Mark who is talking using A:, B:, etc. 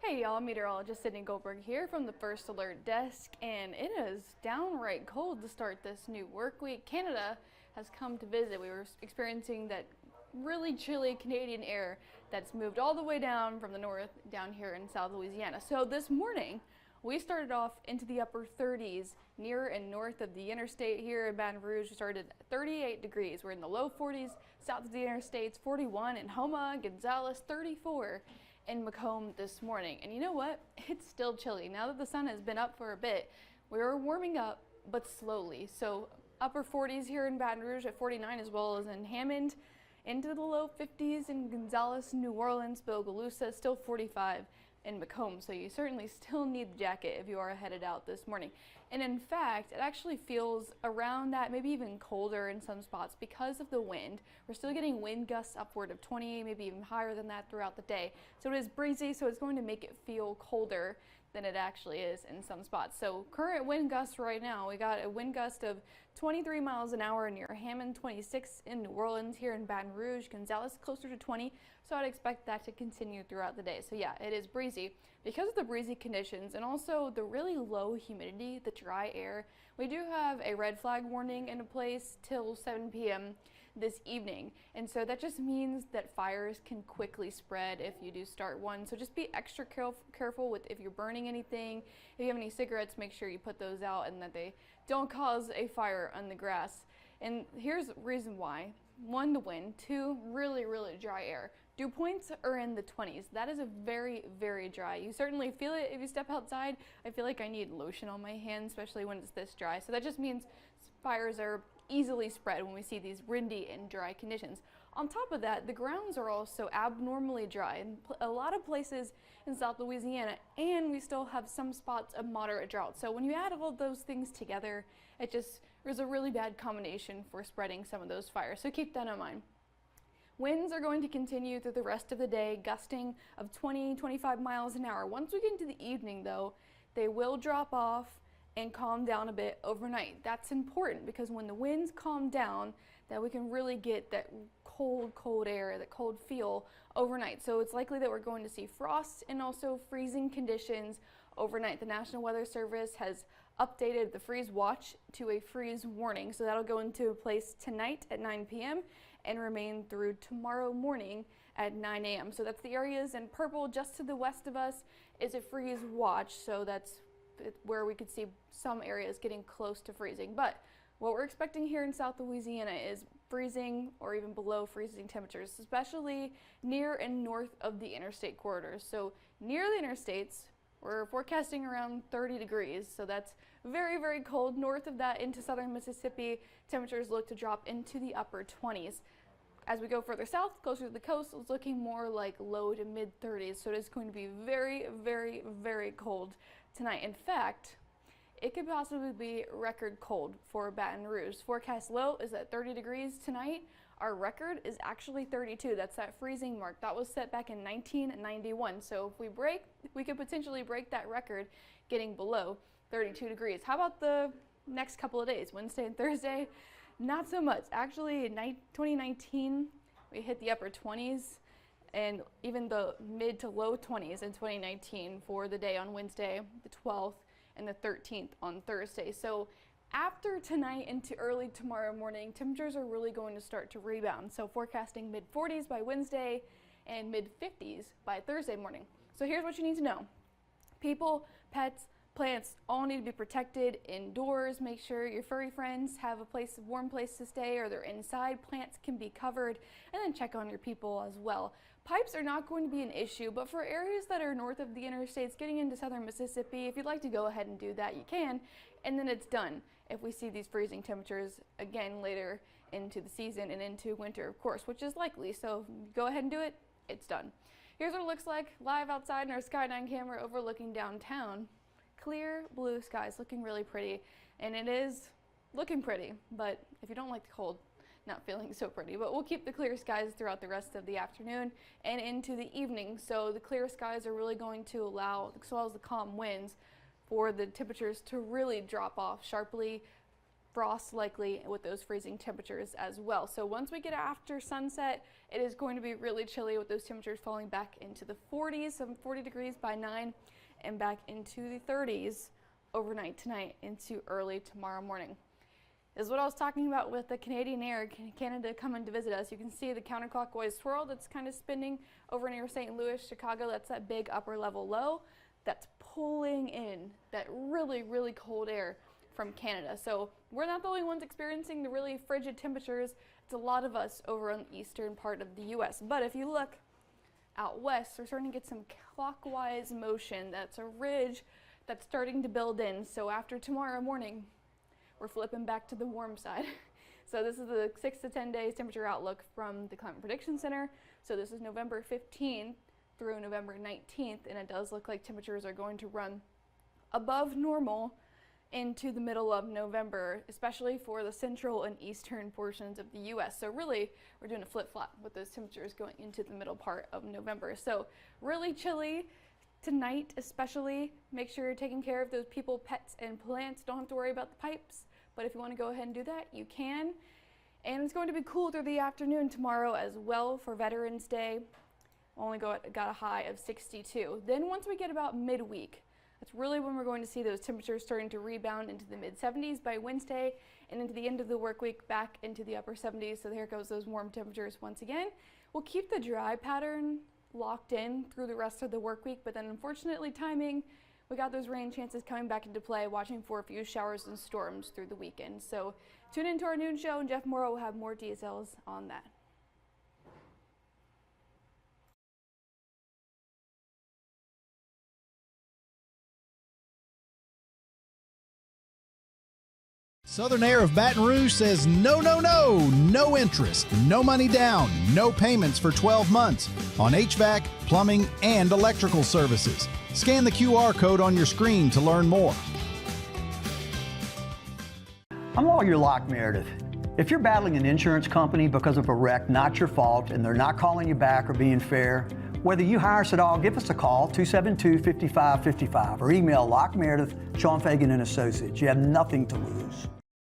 A: Hey y'all, meteorologist Sydney Goldberg here from the First Alert Desk, and it is downright cold to start this new work week. Canada has come to visit. We were experiencing that really chilly Canadian air that's moved all the way down from the north down here in South Louisiana. So this morning, we started off into the upper 30s near and north of the interstate here in Baton Rouge. We started at 38 degrees. We're in the low 40s south of the interstates, 41 in Houma, Gonzales, 34 in Macomb this morning. And you know what? It's still chilly. Now that the sun has been up for a bit, we're warming up, but slowly. So upper 40s here in Baton Rouge at 49, as well as in Hammond, into the low 50s in Gonzales, New Orleans, Bogalusa, still 45 in Macomb. So you certainly still need the jacket if you are headed out this morning. And in fact, it actually feels around that, maybe even colder in some spots because of the wind. We're still getting wind gusts upward of 20, maybe even higher than that throughout the day. So it is breezy, so it's going to make it feel colder than it actually is in some spots. So current wind gusts right now, we got a wind gust of 23 miles an hour near Hammond, 26 in New Orleans, here in Baton Rouge, Gonzales closer to 20. So I'd expect that to continue throughout the day. So yeah, it is breezy. Because of the breezy conditions and also the really low humidity, the dry air, we do have a red flag warning in place till 7 p.m. this evening. And so that just means that fires can quickly spread if you do start one. So just be extra careful with if you're burning anything. If you have any cigarettes, make sure you put those out and that they don't cause a fire on the grass. And here's the reason why. 1, the wind. 2, really dry air. Dew points are in the 20s. That is a very dry. You certainly feel it if you step outside. I feel like I need lotion on my hands, especially when it's this dry. So that just means fires are easily spread when we see these windy and dry conditions. On top of that, the grounds are also abnormally dry in a lot of places in South Louisiana, and we still have some spots of moderate drought. So when you add all those things together, there's a really bad combination for spreading some of those fires. So keep that in mind. Winds are going to continue through the rest of the day, gusting of 20-25 miles an hour. Once we get into the evening, though, they will drop off and calm down a bit overnight. That's important because when the winds calm down, that we can really get that cold air, that cold feel overnight. So it's likely that we're going to see frost and also freezing conditions overnight. The National Weather Service has updated the freeze watch to a freeze warning. So that'll go into place tonight at 9 p.m. and remain through tomorrow morning at 9 a.m. So that's the areas in purple just to the west of us is a freeze watch. So that's where we could see some areas getting close to freezing. But what we're expecting here in South Louisiana is freezing or even below freezing temperatures, especially near and north of the interstate corridors. So near the interstates, we're forecasting around 30 degrees. So that's very cold. North of that into southern Mississippi, temperatures look to drop into the upper 20s. As we go further south, closer to the coast, it's looking more like low to mid 30s. So it is going to be very cold tonight. In fact, it could possibly be record cold for Baton Rouge. Forecast low is at 30 degrees tonight. Our record is actually 32. That's that freezing mark. That was set back in 1991. So if we could potentially break that record getting below 32 degrees. How about the next couple of days, Wednesday and Thursday? Not so much. Actually, in 2019, we hit the upper 20s and even the mid to low 20s in 2019 for the day on Wednesday, the 12th, and the 13th on Thursday. So after tonight into early tomorrow morning, temperatures are really going to start to rebound. So forecasting mid 40s by Wednesday and mid 50s by Thursday morning. So here's what you need to know. People, pets, plants all need to be protected indoors. Make sure your furry friends have a warm place to stay, or they're inside. Plants can be covered, and then check on your people as well. Pipes are not going to be an issue, but for areas that are north of the interstates getting into southern Mississippi, if you'd like to go ahead and do that, you can, and then it's done. If we see these freezing temperatures again later into the season and into winter, of course, which is likely. So go ahead and do it, it's done. Here's what it looks like live outside in our Sky9 camera overlooking downtown. Clear blue skies, looking really pretty, and it is looking pretty, but if you don't like the cold, not feeling so pretty. But we'll keep the clear skies throughout the rest of the afternoon and into the evening. So the clear skies are really going to allow, as well as the calm winds, for the temperatures to really drop off sharply frost likely with those freezing temperatures as well. So once we get after sunset, it is going to be really chilly with those temperatures falling back into the 40s, some 40 degrees by 9, and back into the 30s overnight tonight into early tomorrow morning. This is what I was talking about with the Canadian Air, Canada coming to visit us. You can see the counterclockwise swirl that's kind of spinning over near St. Louis, Chicago. That's that big upper level low that's pulling in that really, really cold air from Canada. So we're not the only ones experiencing the really frigid temperatures. It's a lot of us over on the eastern part of the U.S. But if you look out west, we're starting to get some clockwise motion. That's a ridge that's starting to build in. So after tomorrow morning, we're flipping back to the warm side. So this is the 6 to 10 days temperature outlook from the Climate Prediction Center. So this is November 15th through November 19th, and it does look like temperatures are going to run above normal into the middle of November, especially for the central and eastern portions of the U.S. So really, we're doing a flip-flop with those temperatures going into the middle part of November. So really chilly tonight, especially. Make sure you're taking care of those people, pets, and plants. Don't have to worry about the pipes, but if you want to go ahead and do that, you can. And it's going to be cool through the afternoon tomorrow as well for Veterans Day. Only got a high of 62. Then once we get about midweek, that's really when we're going to see those temperatures starting to rebound into the mid-70s by Wednesday, and into the end of the work week back into the upper 70s. So there goes those warm temperatures once again. We'll keep the dry pattern locked in through the rest of the work week, but then unfortunately timing, we got those rain chances coming back into play, watching for a few showers and storms through the weekend. So tune into our noon show, and Jeff Morrow will have more details on that.
B: Southern Air of Baton Rouge says no, no, no, no interest, no money down, no payments for 12 months on HVAC, plumbing, and electrical services. Scan the QR code on your screen to learn more.
C: I'm Lawyer Locke Meredith. If you're battling an insurance company because of a wreck not your fault and they're not calling you back or being fair, whether you hire us at all, give us a call, 272-5555, or email Locke Meredith, Sean Fagan and Associates. You have nothing to lose.